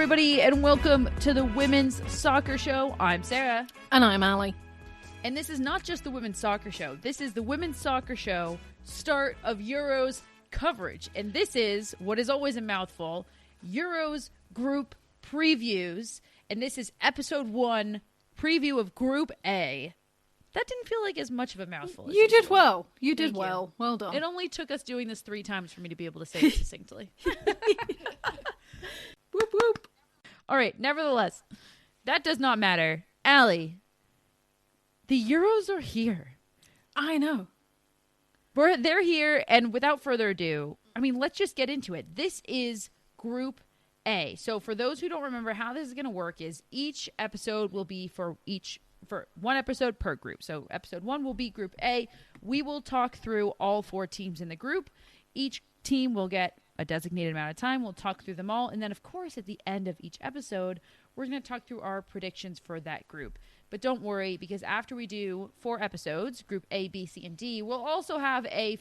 everybody, and welcome to the Women's Soccer Show. I'm Sarah. And I'm Allie. And this is not just the Women's Soccer Show. This is the Women's Soccer Show start of Euros coverage. And this is, what is always a mouthful, Euros group previews. And this is episode 1, preview of Group A. That didn't feel like as much of a mouthful as you usual. did well. You Thank did you. well. Well done. It only took us doing this 3 times for me to be able to say it succinctly. Whoop, whoop. All right, nevertheless, that does not matter. Allie, the Euros are here. I know. They're here, and without further ado, I mean, let's just get into it. This is Group A. So for those who don't remember how this is going to work is each episode will be for one episode per group. So episode 1 will be Group A. We will talk through all 4 teams in the group. Each team will get a designated amount of time. We'll talk through them all. And then, of course, at the end of each episode, we're going to talk through our predictions for that group. But don't worry, because after we do 4 episodes, Group A, B, C, and D, we'll also have a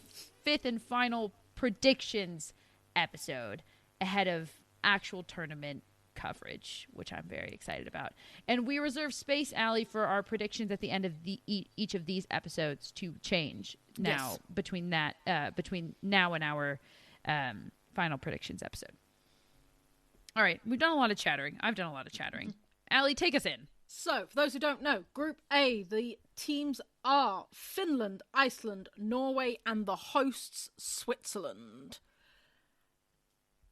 5th and final predictions episode ahead of actual tournament coverage, which I'm very excited about. And we reserve space, Allie, for our predictions at the end of each of these episodes to change now. Yes. between now and our final predictions episode. All right, we've done a lot of chattering. I've done a lot of chattering. Allie, take us in. So, for those who don't know, Group A, the teams are Finland, Iceland, Norway, and the hosts, Switzerland.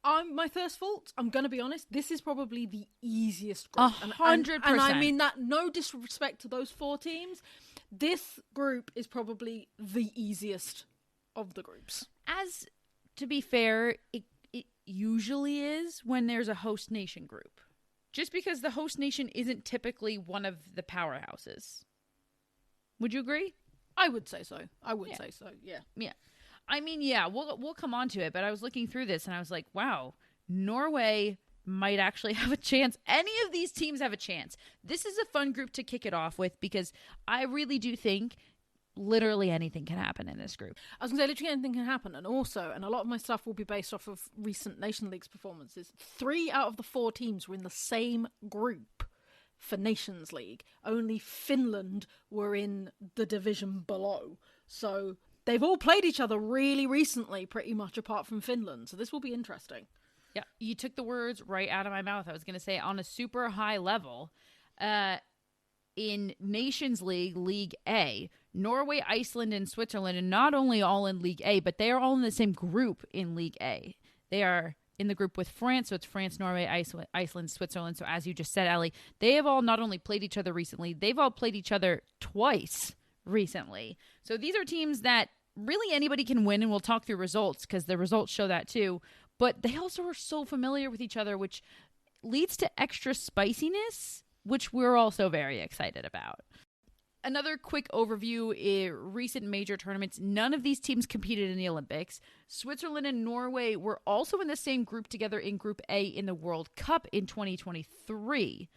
My first fault, I'm going to be honest, this is probably the easiest group. 100%. And I mean that, no disrespect to those 4 teams, this group is probably the easiest of the groups. As to be fair, it usually is when there's a host nation group. Just because the host nation isn't typically one of the powerhouses. Would you agree? I would say so. I would say so, yeah. Yeah. I mean, yeah, we'll come on to it, but I was looking through this and I was like, wow, Norway might actually have a chance. Any of these teams have a chance. This is a fun group to kick it off with because I really do think literally anything can happen in this group. I was going to say literally anything can happen, and a lot of my stuff will be based off of recent Nation Leagues performances. 3 out of the 4 teams were in the same group for Nations League. Only Finland were in the division below. So they've all played each other really recently, pretty much apart from Finland. So this will be interesting. Yeah, you took the words right out of my mouth. I was going to say on a super high level, in Nations League, League A, Norway, Iceland, and Switzerland are not only all in League A, but they are all in the same group in League A. They are in the group with France, so it's France, Norway, Iceland, Switzerland. So as you just said, Allie, they have all not only played each other recently, they've all played each other twice recently. So these are teams that really anybody can win, and we'll talk through results because the results show that too. But they also are so familiar with each other, which leads to extra spiciness, which we're also very excited about. Another quick overview, recent major tournaments. None of these teams competed in the Olympics. Switzerland and Norway were also in the same group together in Group A in the World Cup in 2023.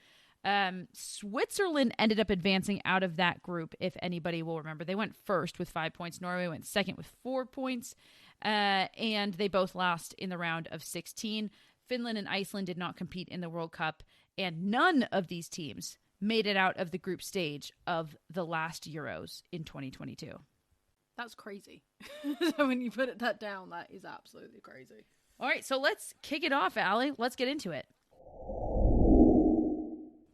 Switzerland ended up advancing out of that group, if anybody will remember. They went first with 5 points. Norway went second with 4 points. And they both lost in the round of 16. Finland and Iceland did not compete in the World Cup. And none of these teams made it out of the group stage of the last Euros in 2022. That's crazy. So when you put that down, that is absolutely crazy. All right, so let's kick it off, Allie. Let's get into it.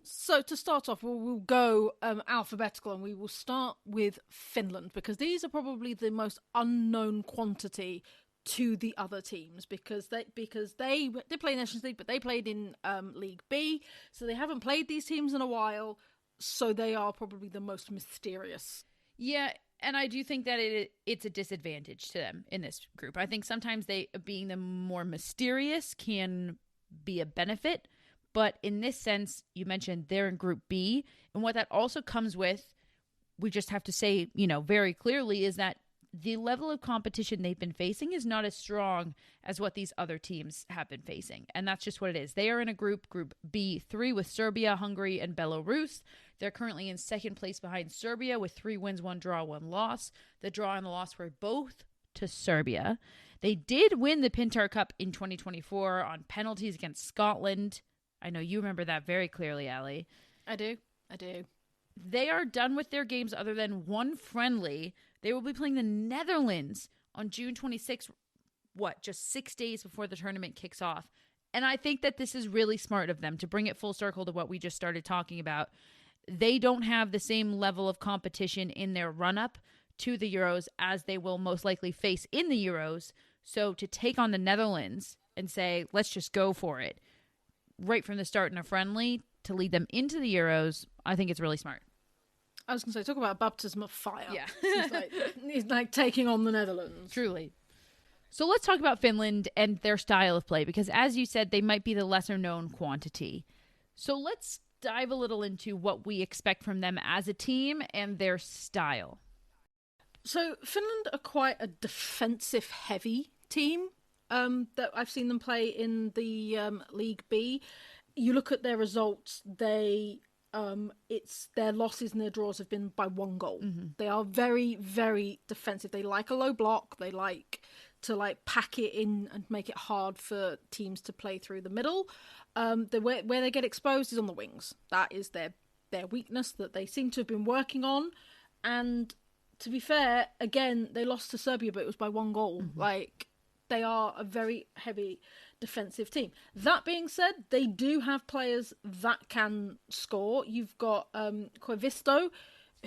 So to start off, we'll go alphabetical, and we will start with Finland, because these are probably the most unknown quantity to the other teams, because they play Nations League, but they played in League B, so they haven't played these teams in a while, so they are probably the most mysterious. Yeah, and I do think that it's a disadvantage to them in this group. I think sometimes being the more mysterious can be a benefit, but in this sense, you mentioned they're in Group B, and what that also comes with, we just have to say, very clearly, is that the level of competition they've been facing is not as strong as what these other teams have been facing. And that's just what it is. They are in a Group B3 with Serbia, Hungary, and Belarus. They're currently in second place behind Serbia with 3 wins, 1 draw, 1 loss. The draw and the loss were both to Serbia. They did win the Pintar Cup in 2024 on penalties against Scotland. I know you remember that very clearly, Allie. I do. They are done with their games other than one friendly. They will be playing the Netherlands on June 26th, just 6 days before the tournament kicks off. And I think that this is really smart of them to bring it full circle to what we just started talking about. They don't have the same level of competition in their run-up to the Euros as they will most likely face in the Euros. So to take on the Netherlands and say, let's just go for it right from the start in a friendly to lead them into the Euros, I think it's really smart. I was going to say, talk about a baptism of fire. Yeah. He's like taking on the Netherlands. Truly. So let's talk about Finland and their style of play, because as you said, they might be the lesser known quantity. So let's dive a little into what we expect from them as a team and their style. So Finland are quite a defensive heavy team that I've seen them play in the League B. You look at their results, their losses and their draws have been by 1 goal. Mm-hmm. They are very, very defensive. They like a low block. They like to pack it in and make it hard for teams to play through the middle. Where they get exposed is on the wings. That is their weakness that they seem to have been working on. And to be fair, again, they lost to Serbia, but it was by 1 goal. Mm-hmm. They are a very heavy defensive team. That being said, they do have players that can score. You've got Koivisto,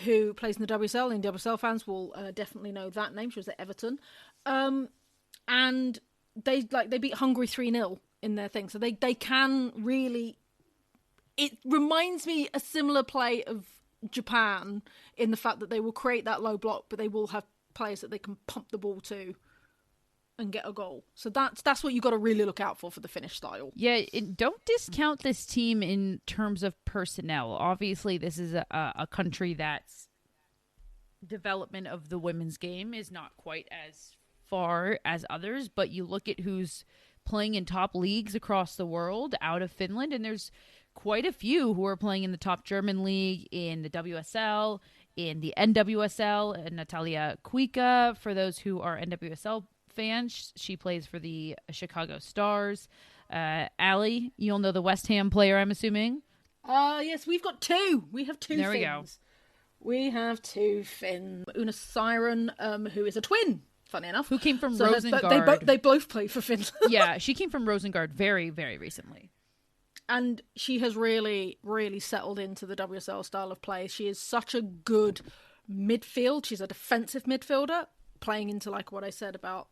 who plays in the WSL, and WSL fans will definitely know that name. She was at Everton. And they beat Hungary 3-0 in their thing. So they can really... It reminds me a similar play of Japan in the fact that they will create that low block, but they will have players that they can pump the ball to and get a goal. So that's what you got to really look out for the Finnish style. Yeah, don't discount this team in terms of personnel. Obviously, this is a country that's development of the women's game is not quite as far as others, but you look at who's playing in top leagues across the world out of Finland, and there's quite a few who are playing in the top German league, in the WSL, in the NWSL, and Natalia Kuika, for those who are NWSL fans, she plays for the Chicago Stars. Allie, you'll know the West Ham player, I'm assuming. Yes, we've got 2. We have 2 there Finns. We have 2 Finns. Una Siren, who is a twin, funny enough. Who came from Rosengard. They both play for Finland. Yeah, she came from Rosengard very, very recently. And she has really, really settled into the WSL style of play. She is such a good midfield. She's a defensive midfielder, playing into what I said about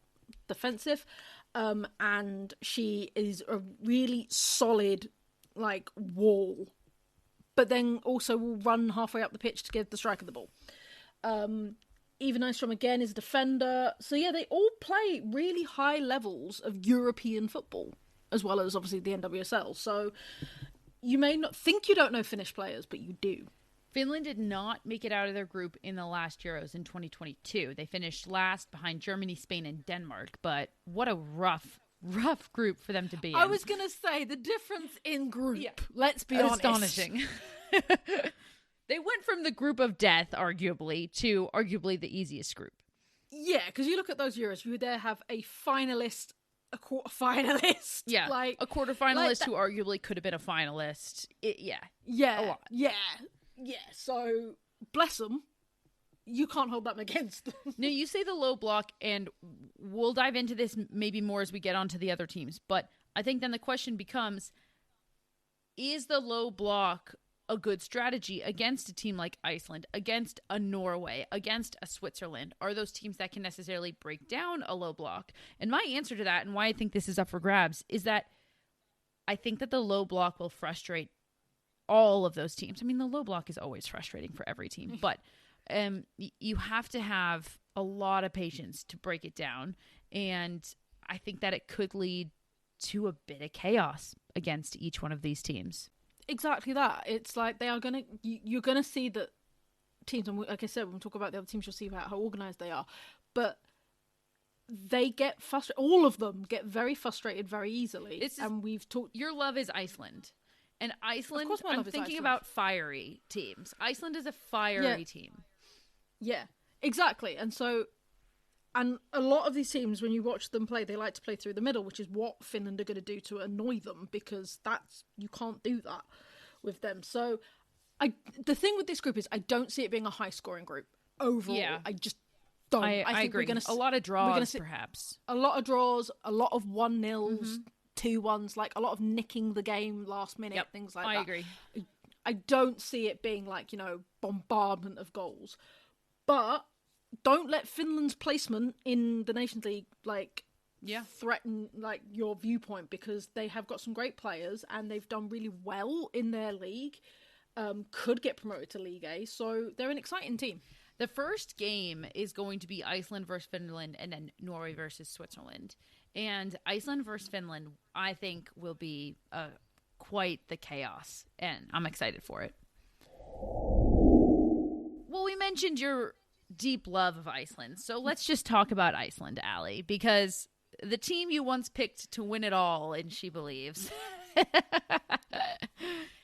defensive. And she is a really solid, wall. But then also will run halfway up the pitch to give the striker the ball. Even Nystrom, again, is a defender. So, yeah, they all play really high levels of European football, as well as, obviously, the NWSL. So you may not think you don't know Finnish players, but you do. Finland did not make it out of their group in the last Euros in 2022. They finished last behind Germany, Spain, and Denmark. But what a rough group for them to be in. I was going to say, the difference in group, let's be honest. Astonishing. They went from the group of death, arguably, to arguably the easiest group. Yeah, because you look at those Euros, you there have a finalist, a quarter-finalist. Yeah, a quarter-finalist who arguably could have been a finalist. Yeah, a lot. Yeah, so bless them. You can't hold them against them. No, you say the low block, and we'll dive into this maybe more as we get onto the other teams. But I think then the question becomes, is the low block a good strategy against a team like Iceland, against a Norway, against a Switzerland? Are those teams that can necessarily break down a low block? And my answer to that, and why I think this is up for grabs, is that I think that the low block will frustrate all of those teams. I mean, the low block is always frustrating for every team, but you have to have a lot of patience to break it down. And I think that it could lead to a bit of chaos against each one of these teams. Exactly that. It's like they are going to... You're going to see that teams, and like I said, when we talk about the other teams, you'll see how organised they are. But they get frustrated. All of them get very frustrated very easily. And we've talked... Your love is Iceland. And Iceland, I'm thinking about fiery teams. Iceland is a fiery team. Yeah, exactly. And so And a lot of these teams, when you watch them play, they like to play through the middle, which is what Finland are going to do to annoy them, because you can't do that with them. So the thing with this group is I don't see it being a high-scoring group overall. Yeah. I just don't. I think agree. We're gonna, a lot of draws, perhaps. A lot of draws, a lot of 1-0s, 2-1s, like a lot of nicking the game last minute, things like that. I agree. I don't see it being like, bombardment of goals. But don't let Finland's placement in the Nations League threaten your viewpoint, because they have got some great players and they've done really well in their league. Could get promoted to League A, so they're an exciting team. The first game is going to be Iceland versus Finland, and then Norway versus Switzerland. And Iceland versus Finland, I think, will be quite the chaos, and I'm excited for it. Well, we mentioned your deep love of Iceland, so let's just talk about Iceland, Allie, because the team you once picked to win it all, and she believes.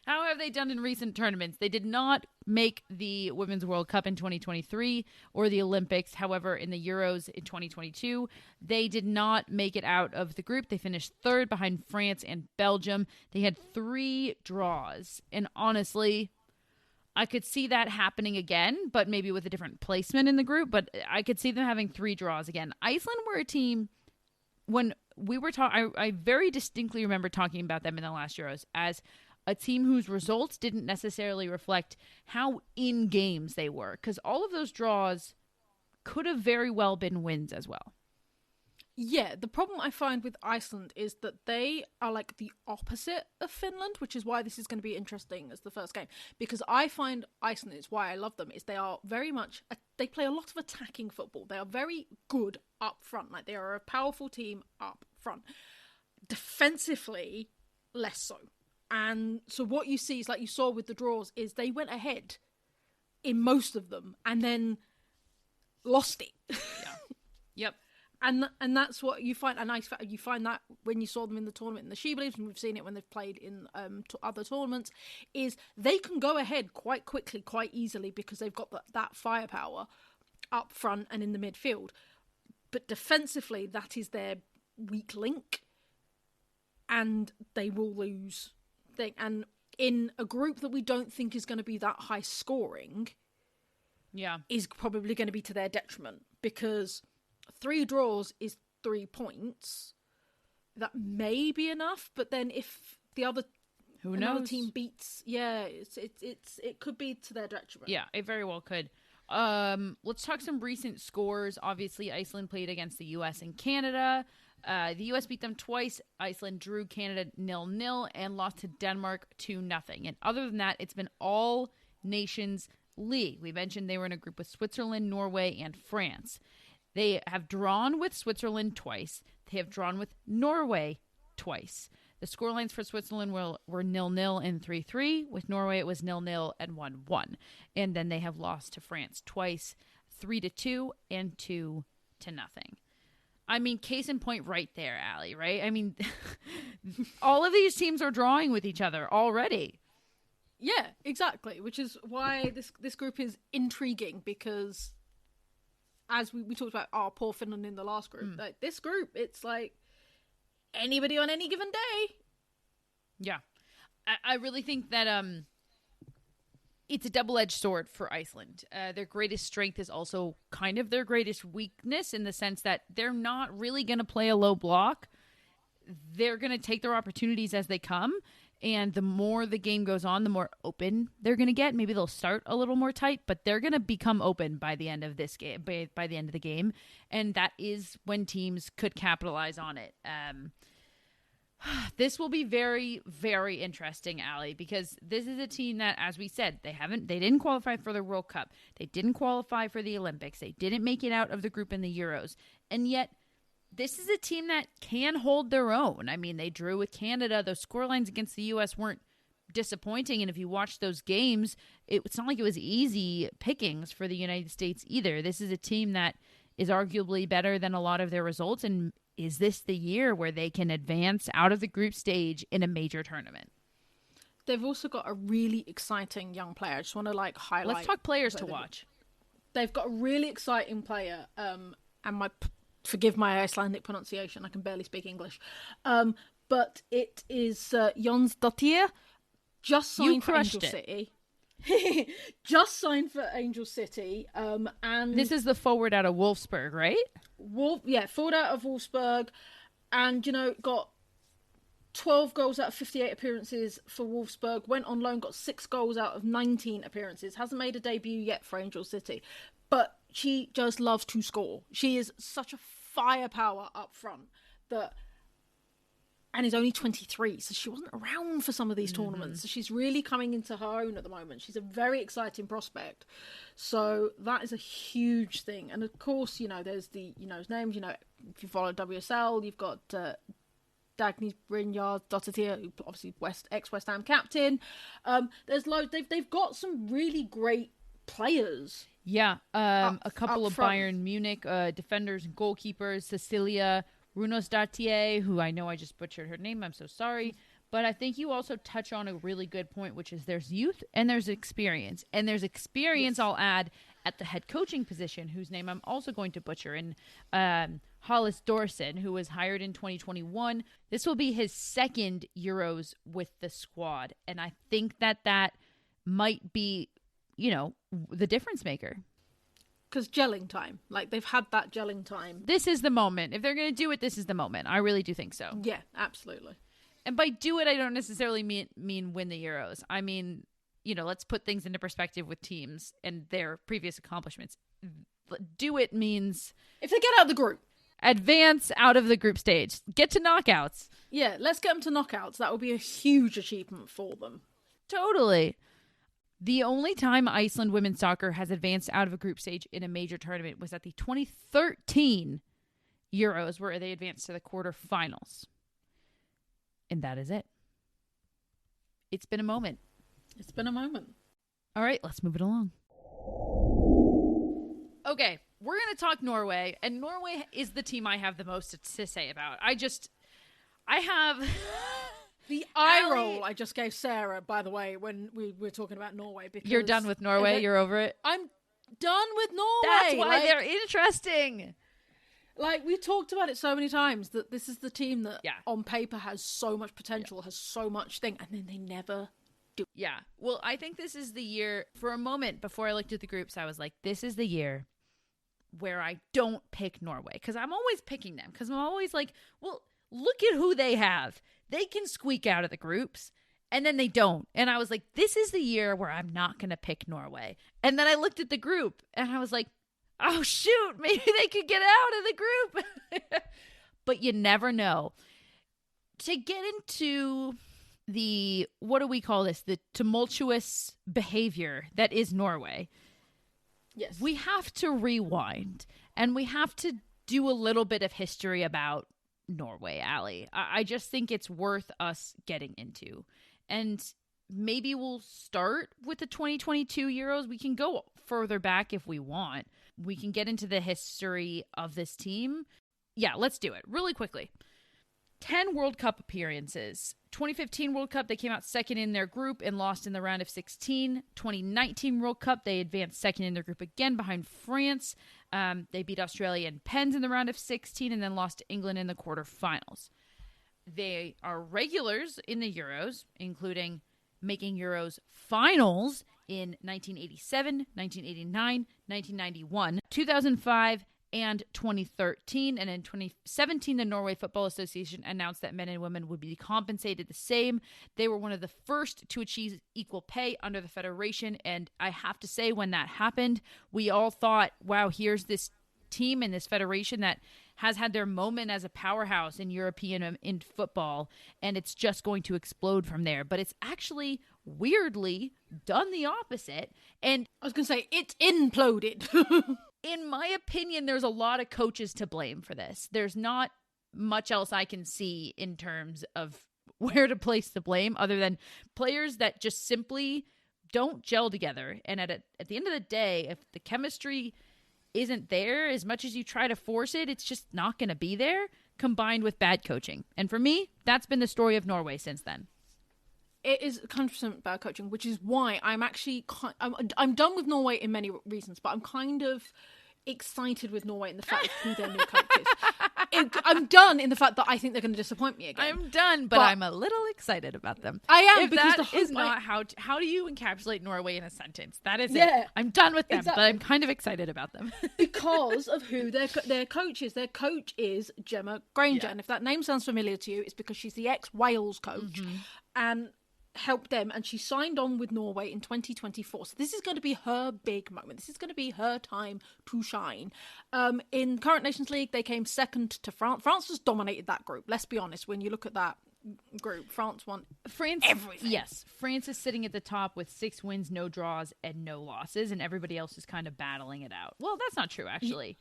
How have they done in recent tournaments? They did not make the Women's World Cup in 2023 or the Olympics. However, in the Euros in 2022, they did not make it out of the group. They finished third behind France and Belgium. They had 3 draws. And honestly, I could see that happening again, but maybe with a different placement in the group. But I could see them having 3 draws again. Iceland were a team, when we were talking, I very distinctly remember talking about them in the last Euros as a team whose results didn't necessarily reflect how in games they were, because all of those draws could have very well been wins as well. Yeah, the problem I find with Iceland is that they are like the opposite of Finland, which is why this is going to be interesting as the first game. Because I find Iceland, it's why I love them, is they are very much, they play a lot of attacking football. They are very good up front. Like, they are a powerful team up front. Defensively, less so. And so what you see is, like you saw with the draws, is they went ahead in most of them and then lost it. Yeah. Yep. And that's what you find. And you find that when you saw them in the tournament in the She Believes, and we've seen it when they've played in other tournaments, is they can go ahead quite quickly, quite easily, because they've got that firepower up front and in the midfield. But defensively, that is their weak link, and they will lose. And in a group that we don't think is going to be that high scoring, is probably going to be to their detriment, because 3 draws is 3 points. That may be enough, but then if the other team beats, it could be to their detriment. Yeah, it very well could. Let's talk some recent scores. Obviously, Iceland played against the U.S. and Canada. The U.S. beat them twice. Iceland drew Canada 0-0 and lost to Denmark 2-0. And other than that, it's been all Nations League. We mentioned they were in a group with Switzerland, Norway, and France. They have drawn with Switzerland twice. They have drawn with Norway twice. The scorelines for Switzerland were 0-0 and 3-3. With Norway, it was 0-0 and 1-1. And then they have lost to France twice, 3-2 and 2-0. I mean, case in point right there, Allie, right? I mean, all of these teams are drawing with each other already. Yeah, exactly, which is why this group is intriguing, because as we talked about our poor Finland in the last group, like this group, it's like anybody on any given day. Yeah. I really think that it's a double-edged sword for Iceland. Their greatest strength is also kind of their greatest weakness, in the sense that they're not really going to play a low block. They're going to take their opportunities as they come, and the more the game goes on, the more open they're going to get. Maybe they'll start a little more tight, but they're going to become open by the end of this game, by the end of the game, and that is when teams could capitalize on it. This will be very, very interesting, Allie, because this is a team that, as we said, they didn't qualify for the World Cup. They didn't qualify for the Olympics. They didn't make it out of the group in the Euros. And yet, this is a team that can hold their own. I mean, they drew with Canada. Those scorelines against the U.S. weren't disappointing. And if you watch those games, it's not like it was easy pickings for the United States either. This is a team that is arguably better than a lot of their results, and is this the year where they can advance out of the group stage in a major tournament? They've also got a really exciting young player. I just want to highlight. Let's talk players to watch. They've got a really exciting player and forgive my Icelandic pronunciation, I can barely speak English. But it is Jónsdóttir, just signed for Angel City. Just signed for Angel City. And this is the forward out of Wolfsburg, right? Forward out of Wolfsburg. And, got 12 goals out of 58 appearances for Wolfsburg. Went on loan, got 6 goals out of 19 appearances. Hasn't made a debut yet for Angel City. But she just loves to score. She is such a firepower up front and is only 23, so she wasn't around for some of these tournaments. So she's really coming into her own at the moment. She's a very exciting prospect. So that is a huge thing. And of course, there's the, his names, if you follow WSL, you've got Dagny Brynjar-Dottir, who obviously ex-West Ham captain. There's loads. They've got some really great players. Yeah, a couple of Bayern Munich defenders and goalkeepers, Cecilia Runosdottir, who I know I just butchered her name. I'm so sorry. But I think you also touch on a really good point, which is there's youth and there's experience. And there's experience, yes. I'll add, at the head coaching position, whose name I'm also going to butcher, in Hollis Dorson, who was hired in 2021. This will be his second Euros with the squad. And I think that might be, the difference maker. Because gelling time. They've had that gelling time. This is the moment. If they're going to do it, this is the moment. I really do think so. Yeah, absolutely. And by do it, I don't necessarily mean win the Euros. I mean, let's put things into perspective with teams and their previous accomplishments. Do it means... if they get out of the group. Advance out of the group stage. Get to knockouts. Yeah, let's get them to knockouts. That would be a huge achievement for them. Totally. The only time Iceland women's soccer has advanced out of a group stage in a major tournament was at the 2013 Euros, where they advanced to the quarterfinals. And that is it. It's been a moment. It's been a moment. All right, let's move it along. Okay, we're going to talk Norway, and Norway is the team I have the most to say about. I have... The eye roll I just gave Sarah, by the way, when we were talking about Norway. Because you're done with Norway? You're over it? I'm done with Norway. That's why they're interesting. We talked about it so many times that this is the team that on paper has so much potential, has so much thing, and then they never do. Yeah. Well, I think this is the year, for a moment before I looked at the groups, I was like, this is the year where I don't pick Norway. Because I'm always picking them. Because I'm always like, well, look at who they have. They can squeak out of the groups, and then they don't. And I was like, this is the year where I'm not going to pick Norway. And then I looked at the group, and I was like, oh, shoot, maybe they could get out of the group. But you never know. To get into the, what do we call this? The tumultuous behavior that is Norway. Yes. We have to rewind, and we have to do a little bit of history about Norway, Allie. I just think it's worth us getting into. And maybe we'll start with the 2022 Euros. We can go further back if we want. We can get into the history of this team. Yeah, let's do it really quickly. 10 World Cup appearances. 2015 World Cup, they came out second in their group and lost in the round of 16. 2019 World Cup, they advanced second in their group again behind France. They beat Australia and Pens in the round of 16 and then lost to England in the quarterfinals. They are regulars in the Euros, including making Euros finals in 1987, 1989, 1991, 2005, and 2013. And in 2017, the Norway Football Association announced that men and women would be compensated the same. They were one of the first to achieve equal pay under the federation. And I have to say, when that happened, we all thought, wow, here's this team and this federation that has had their moment as a powerhouse in European in football, and it's just going to explode from there. But it's actually weirdly done the opposite. And I was going to say, it imploded. In my opinion, there's a lot of coaches to blame for this. There's not much else I can see in terms of where to place the blame other than players that just simply don't gel together. And at the end of the day, if the chemistry isn't there, as much as you try to force it, it's just not going to be there, combined with bad coaching. And for me, that's been the story of Norway since then. It is 100% bad coaching, which is why I'm actually I'm done with Norway in many reasons, but I'm kind of excited with Norway and the fact of who their new coach is. I'm done in the fact that I think they're going to disappoint me again. I'm done, but I'm a little excited about them. I am, if because that is not how do you encapsulate Norway in a sentence? That is it. I'm done with them, exactly. but I'm kind of excited about them. Because of who their coach is. Their coach is Gemma Granger. And if that name sounds familiar to you, it's because she's the ex-Wales coach and helped them, and she signed on with Norway in 2024. So this is going to be her big moment. This is going to be her time to shine. In current Nations League, they came second to France. France has dominated that group. Let's be honest. When you look at that group, France won everything. Yes, France is sitting at the top with 6 wins, no draws, and no losses, and everybody else is kind of battling it out. Well, that's not true, actually.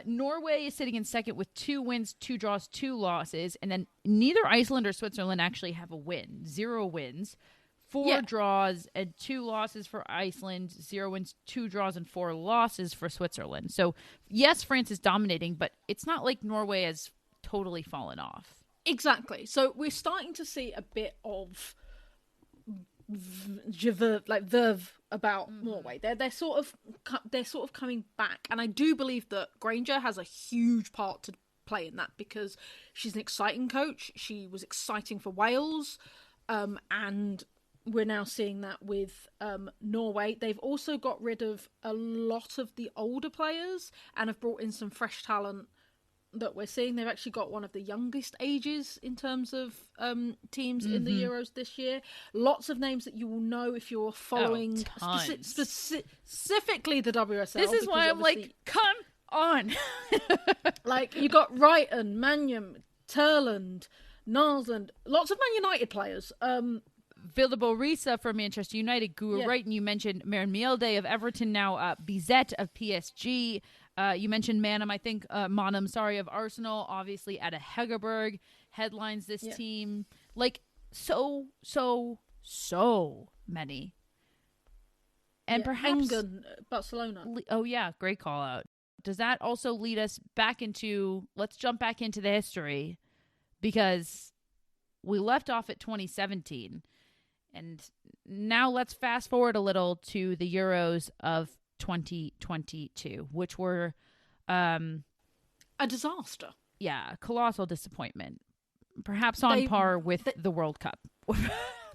Norway is sitting in second with 2 wins, 2 draws, 2 losses, and then neither Iceland or Switzerland actually have a win. 0 wins, 4 draws, and 2 losses for Iceland. 0 wins, 2 draws, and 4 losses for Switzerland. So, yes, France is dominating, but it's not like Norway has totally fallen off. Exactly. So we're starting to see a bit of verve about Norway. They're sort of coming back, and I do believe that Granger has a huge part to play in that, because she's an exciting coach. She was exciting for Wales, and we're now seeing that with Norway. They've also got rid of a lot of the older players and have brought in some fresh talent that we're seeing. They've actually got one of the youngest ages in terms of teams in the Euros this year. Lots of names that you will know if you're following specifically the WSL. This is why I'm like, come on. Like, you got Wrighton, Manyam, Turland, Narsland, lots of Man United players. Vilde Risa from Manchester United, Gua Wrighton, you mentioned Maren Mjelde of Everton, now Bizet of PSG. You mentioned Manum, of Arsenal. Obviously, Ada Hegerberg headlines this team. Like, so many. And perhaps Engen, Barcelona. Great call out. Does that also lead us back into, let's jump back into the history, because we left off at 2017, and now let's fast forward a little to the Euros of 2022, which were a disaster. Yeah, colossal disappointment. Perhaps on par with the World Cup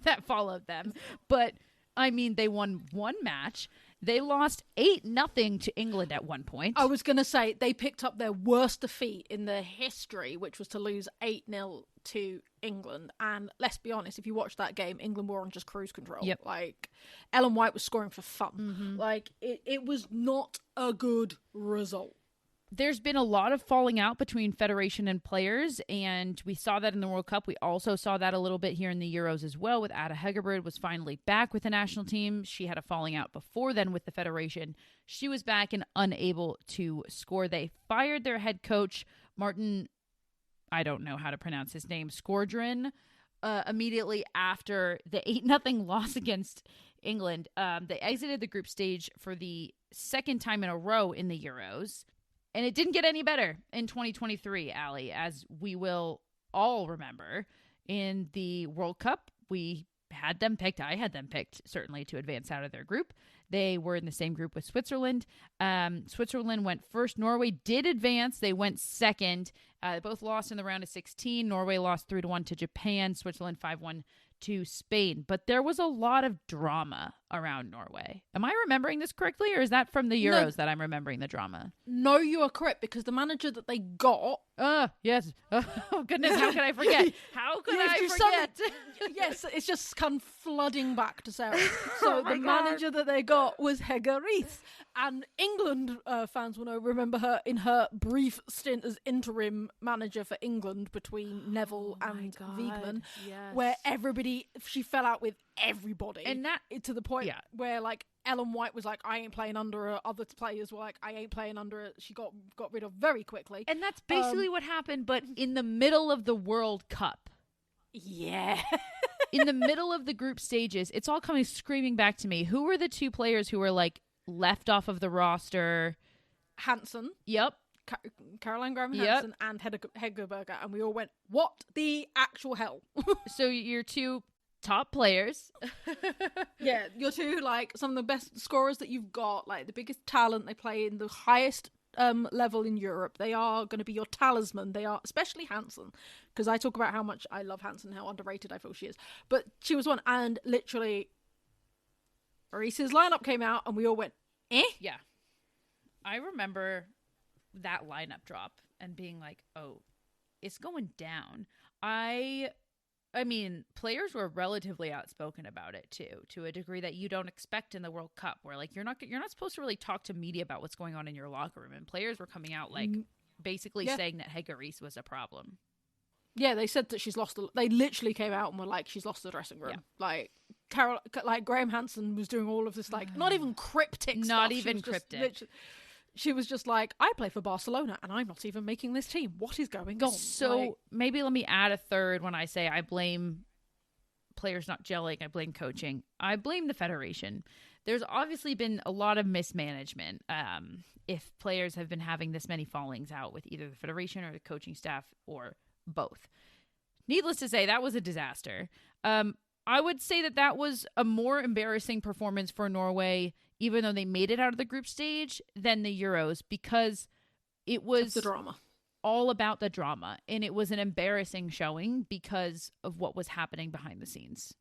that followed them. But, I mean, they won 1 match. They lost 8-0 to England at one point. I was going to say, they picked up their worst defeat in their history, which was to lose 8-0 to England. And let's be honest, if you watch that game, England were on just cruise control. Yep. Like, Ellen White was scoring for fun. Like, it was not a good result. There's been a lot of falling out between federation and players, and we saw that in the World Cup. We also saw that a little bit here in the Euros as well, with Ada Hegerberg was finally back with the national team. She had a falling out before then with the federation. She was back and unable to score. They fired their head coach, Martin, I don't know how to pronounce his name, Skordrin, immediately after the 8-0 loss against England. They exited the group stage for the second time in a row in the Euros. And it didn't get any better in 2023, Allie, as we will all remember. In the World Cup, we had them picked. I had them picked, certainly, to advance out of their group. They were in the same group with Switzerland. Switzerland went first. Norway did advance. They went second. They both lost in the round of 16. Norway lost 3-1 to Japan. Switzerland 5-1 to Spain. But there was a lot of drama around Norway. Am I remembering this correctly, or is that from the Euros that I'm remembering the drama? No, you are correct, because the manager that they got... yes. Oh, goodness, how could I forget? How could I forget? Yes, it's just come flooding back to Sarah. So the manager that they got was Hege Riis. And England fans will remember her in her brief stint as interim manager for England between Neville and Wiegman, where she fell out with everybody. And that, to the point where, like, Ellen White was like, I ain't playing under her. Other players were like, I ain't playing under her. She got rid of very quickly. And that's basically what happened, but in the middle of the World Cup. Yeah. In the middle of the group stages, it's all coming screaming back to me. Who were the 2 players who were, like, left off of the roster? Hansen. Yep. Caroline Graham Hansen and Hegerberger. And we all went, what the actual hell? So your 2 top players. Yeah, your 2, like, some of the best scorers that you've got, like, the biggest talent. They play in the highest level in Europe. They are going to be your talisman. They are, especially Hansen, because I talk about how much I love Hansen, how underrated I feel she is. But she was one, and literally, Reese's lineup came out, and we all went, eh? Yeah. I remember that lineup drop and being like, oh, it's going down. I mean, players were relatively outspoken about it too, to a degree that you don't expect in the World Cup, where like you're not supposed to really talk to media about what's going on in your locker room, and players were coming out like basically saying that Hege Riis was a problem. Yeah, they said that she's lost. They literally came out and were like, she's lost the dressing room. Yeah. Like Graham Hansen was doing all of this, like not even cryptic, not stuff. even cryptic. She was just like, I play for Barcelona and I'm not even making this team. What is going on? So maybe let me add a third when I say I blame players not gelling. I blame coaching. I blame the federation. There's obviously been a lot of mismanagement if players have been having this many fallings out with either the federation or the coaching staff or both. Needless to say, that was a disaster. I would say that was a more embarrassing performance for Norway, even though they made it out of the group stage, than the Euros, because it was the drama. All about the drama. And it was an embarrassing showing because of what was happening behind the scenes.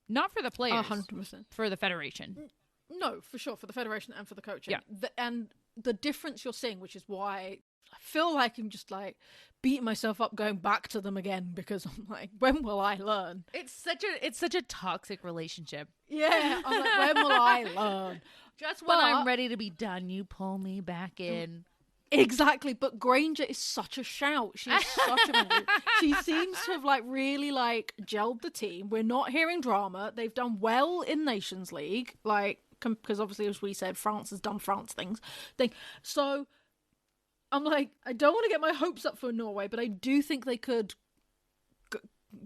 Not for the players. 100%. For the federation. No, for sure. For the federation and for the coaching. Yeah. And the difference you're seeing, which is why I feel like I'm just like beating myself up going back to them again, because I'm like, when will I learn? It's such a toxic relationship. Yeah, I'm like, when will I learn? Just when I'm ready to be done, you pull me back in. Exactly, but Granger is such a shout. She is such a she seems to have like really like gelled the team. We're not hearing drama. They've done well in Nations League, like because obviously, as we said, France has done France thing. So I'm like, I don't want to get my hopes up for Norway, but I do think they could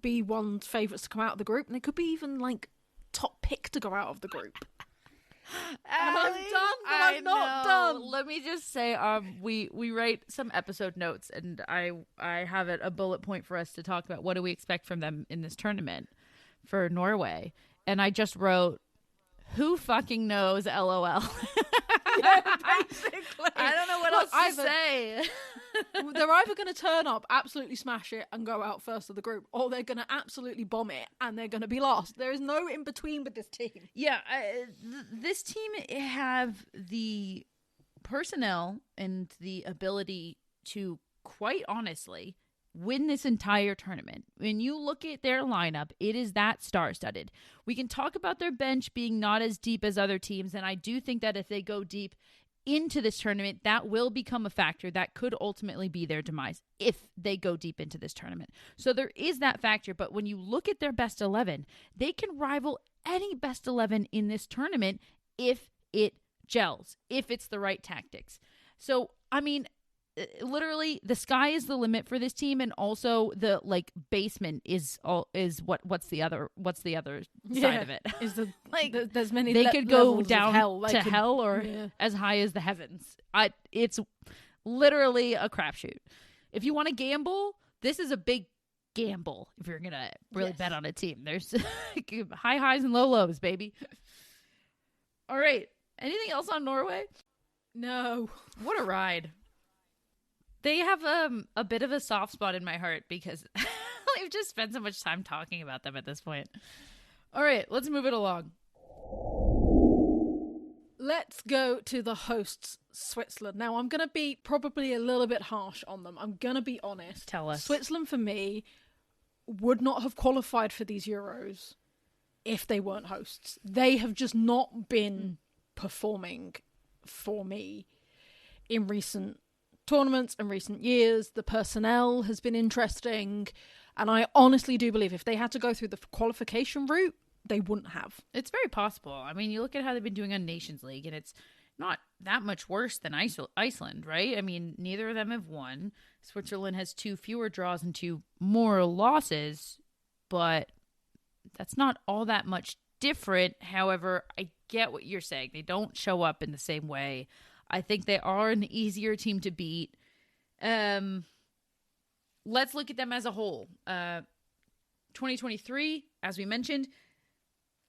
be one's favourites to come out of the group, and they could be even like top pick to go out of the group. And I'm done, but I'm not done. Let me just say, we write some episode notes, and I have a bullet point for us to talk about. What do we expect from them in this tournament for Norway? And I just wrote, who fucking knows, LOL. Yeah, basically. I don't know what else to say. They're either going to turn up, absolutely smash it, and go out first of the group, or they're going to absolutely bomb it, and they're going to be last. There is no in between with this team. Yeah, this team have the personnel and the ability to, quite honestly, win this entire tournament. When you look at their lineup, it is that star-studded. We can talk about their bench being not as deep as other teams, and I do think that if they go deep into this tournament, that will become a factor that could ultimately be their demise if they go deep into this tournament. So there is that factor, but when you look at their best 11, they can rival any best 11 in this tournament if it gels, if it's the right tactics. So, I mean, literally the sky is the limit for this team, and also the like basement is what's the other side of it. Is the like there's many they could go down hell. to hell or as high as the heavens. It's literally a crapshoot. If you want to gamble, this is a big gamble. If you're gonna really bet on a team, there's high highs and low lows, baby. All right. Anything else on Norway? No. What a ride. They have a bit of a soft spot in my heart because we've just spent so much time talking about them at this point. All right, let's move it along. Let's go to the hosts, Switzerland. Now, I'm going to be probably a little bit harsh on them. I'm going to be honest. Tell us. Switzerland, for me, would not have qualified for these Euros if they weren't hosts. They have just not been performing for me in recent tournaments and recent years. The personnel has been interesting, and I honestly do believe if they had to go through the qualification route, they wouldn't have. It's very possible. I mean, you look at how they've been doing on Nations League, and it's not that much worse than Iceland, right? I mean, neither of them have won. Switzerland has 2 fewer draws and 2 more losses, but that's not all that much different. However, I get what you're saying. They don't show up in the same way. I think they are an easier team to beat. Let's look at them as a whole. 2023, as we mentioned,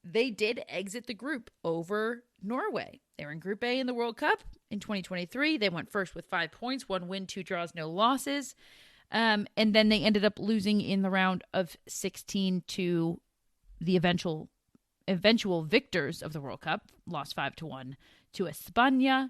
they did exit the group over Norway. They were in Group A in the World Cup in 2023. They went first with 5 points, 1 win, 2 draws, no losses. And then they ended up losing in the round of 16 to the eventual victors of the World Cup, lost 5-1 to España.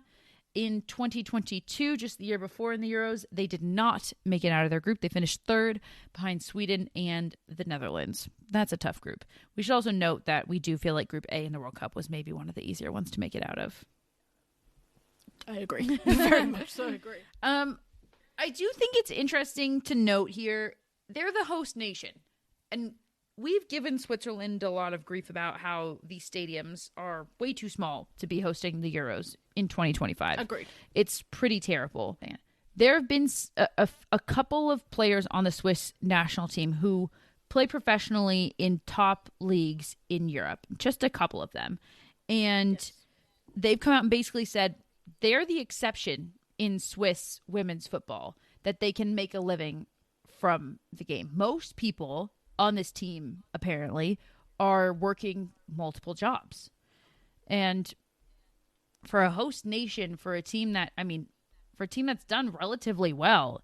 In 2022, just the year before in the Euros, they did not make it out of their group. They finished third behind Sweden and the Netherlands. That's a tough group. We should also note that we do feel like Group A in the World Cup was maybe one of the easier ones to make it out of. I agree. Very much so agree. I do think it's interesting to note here, they're the host nation. And we've given Switzerland a lot of grief about how these stadiums are way too small to be hosting the Euros in 2025. Agreed. It's pretty terrible. There have been a couple of players on the Swiss national team who play professionally in top leagues in Europe. Just a couple of them. And they've come out and basically said they're the exception in Swiss women's football, that they can make a living from the game. Most people on this team, apparently, are working multiple jobs. And for a host nation, for a team that's done relatively well,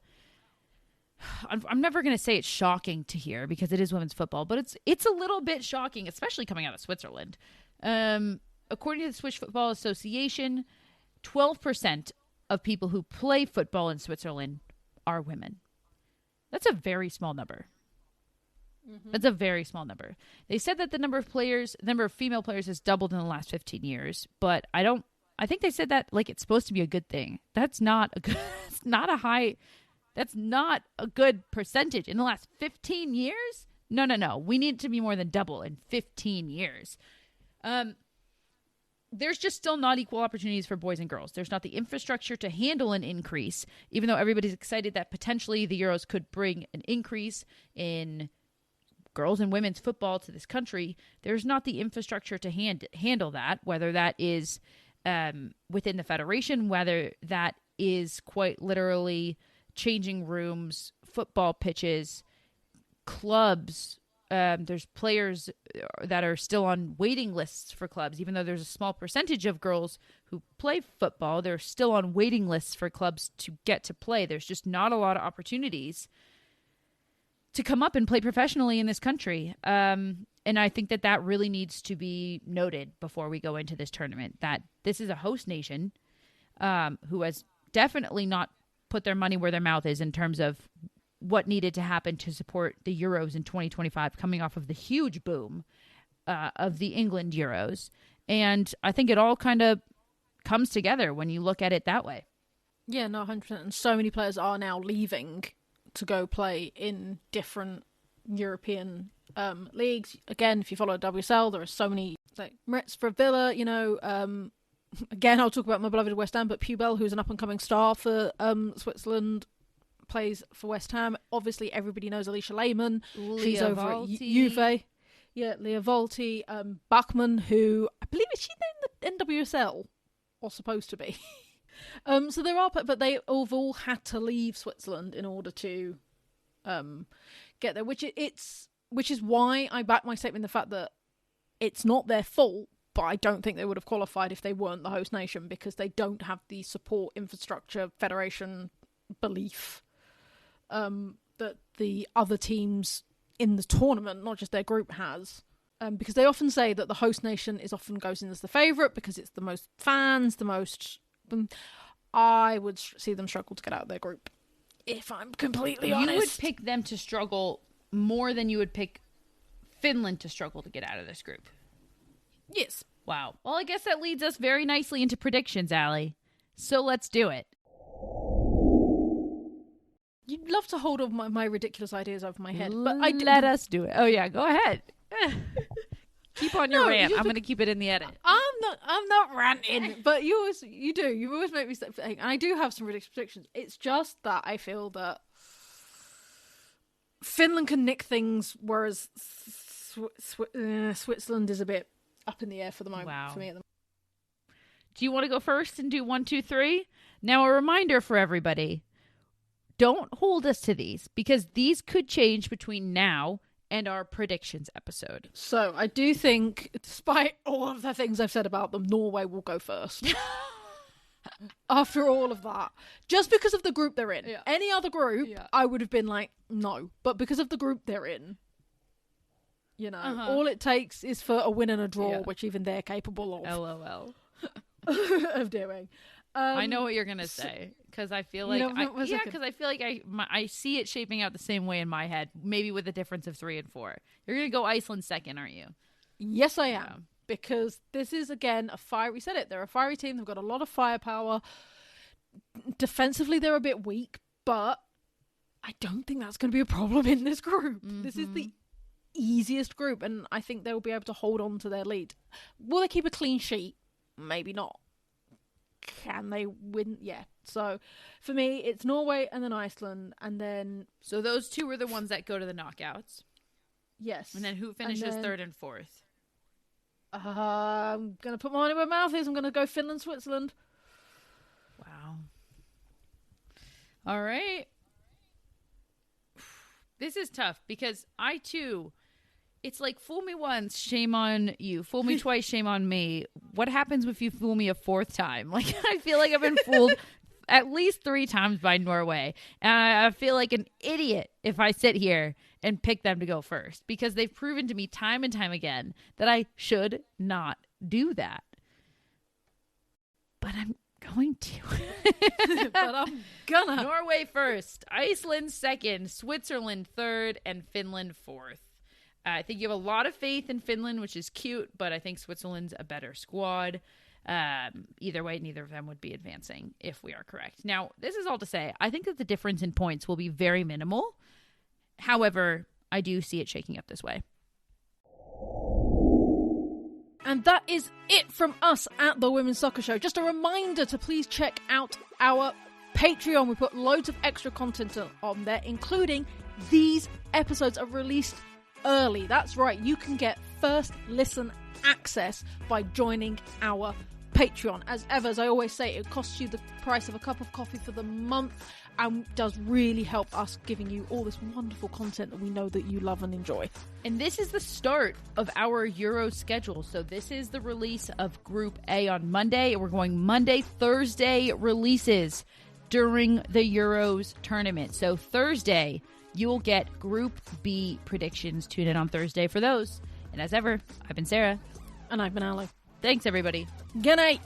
I'm never going to say it's shocking to hear because it is women's football, but it's a little bit shocking, especially coming out of Switzerland. According to the Swiss Football Association, 12% of people who play football in Switzerland are women. That's a very small number. That's a very small number. They said that the number of female players has doubled in the last 15 years, but I think they said that like it's supposed to be a good thing. That's not a good percentage in the last 15 years. No. We need it to be more than double in 15 years. There's just still not equal opportunities for boys and girls. There's not the infrastructure to handle an increase, even though everybody's excited that potentially the Euros could bring an increase in girls and women's football to this country. There's not the infrastructure to handle that, whether that is within the federation, whether that is quite literally changing rooms, football pitches, clubs. There's players that are still on waiting lists for clubs, even though there's a small percentage of girls who play football. They're still on waiting lists for clubs to get to play. There's just not a lot of opportunities to come up and play professionally in this country. And I think that really needs to be noted before we go into this tournament, that this is a host nation who has definitely not put their money where their mouth is in terms of what needed to happen to support the Euros in 2025, coming off of the huge boom of the England Euros. And I think it all kind of comes together when you look at it that way. Yeah, no, 100%. And so many players are now leaving to go play in different European leagues. Again, if you follow WSL, there are so many, like Moritz for Villa, again, I'll talk about my beloved West Ham, but Pubel, who's an up-and-coming star for Switzerland, plays for West Ham. Obviously, everybody knows Alicia Lehmann. She's over at Juve. Yeah, Leah Volti. Bachmann, who I believe is she in the NWSL, or supposed to be. So there are, but they have all had to leave Switzerland in order to get there, which is why I back my statement in the fact that it's not their fault, but I don't think they would have qualified if they weren't the host nation, because they don't have the support, infrastructure, federation, belief that the other teams in the tournament, not just their group, has. Because they often say that the host nation often goes in as the favourite because it's the most fans, the most... I would see them struggle to get out of their group, if I'm completely honest. You would pick them to struggle more than you would pick Finland to struggle to get out of this group. Yes. Wow. Well, I guess that leads us very nicely into predictions, Allie. So let's do it. You'd love to hold all my ridiculous ideas over my head, but let us do it. Oh yeah, go ahead. Keep on your rant. I'm going to keep it in the edit. I'm not ranting, but you do. You always make me say, and I do have some ridiculous predictions. It's just that I feel that Finland can nick things, whereas Switzerland is a bit up in the air for the moment. Wow. For me at the moment. Do you want to go first and do 1, 2, 3? Now, a reminder for everybody. Don't hold us to these, because these could change between now and our predictions episode. So I do think, despite all of the things I've said about them, Norway will go first. After all of that. Just because of the group they're in. Yeah. Any other group, I would have been like, no. But because of the group they're in, you know, all it takes is for a win and a draw, which even they're capable of. LOL. of doing. I know what you're going to say, because I feel like, I see it shaping out the same way in my head, maybe with a difference of 3 and 4. You're going to go Iceland second, aren't you? Yes, I am. Yeah. Because this is, again, we said it, they're a fiery team. They've got a lot of firepower. Defensively, they're a bit weak, but I don't think that's going to be a problem in this group. Mm-hmm. This is the easiest group, and I think they'll be able to hold on to their lead. Will they keep a clean sheet? Maybe not. Can they win? Yeah. So, for me, it's Norway and then Iceland, and then... So those two were the ones that go to the knockouts? Yes. And then who finishes third and fourth? I'm going to put my money where my mouth is. I'm going to go Finland, Switzerland. Wow. All right. This is tough because I, too, it's like, fool me once, shame on you. Fool me twice, shame on me. What happens if you fool me a fourth time? Like, I feel like I've been fooled at least 3 times by Norway. And I feel like an idiot if I sit here and pick them to go first, because they've proven to me time and time again that I should not do that. But I'm going to. But I'm gonna. Norway first, Iceland second, Switzerland third, and Finland fourth. I think you have a lot of faith in Finland, which is cute, but I think Switzerland's a better squad. Either way, neither of them would be advancing if we are correct. Now, this is all to say, I think that the difference in points will be very minimal. However, I do see it shaking up this way. And that is it from us at the Women's Soccer Show. Just a reminder to please check out our Patreon. We put loads of extra content on there, including these episodes are released early. That's right, you can get first listen access by joining our Patreon. As ever, as I always say, it costs you the price of a cup of coffee for the month and does really help us giving you all this wonderful content that we know that you love and enjoy. And this is the start of our Euro schedule. So this is the release of Group A on Monday. We're going Monday, Thursday releases during the Euros tournament. So Thursday, you'll get Group B predictions. Tune in on Thursday for those. And as ever, I've been Sarah. And I've been Allie. Thanks, everybody. Good night.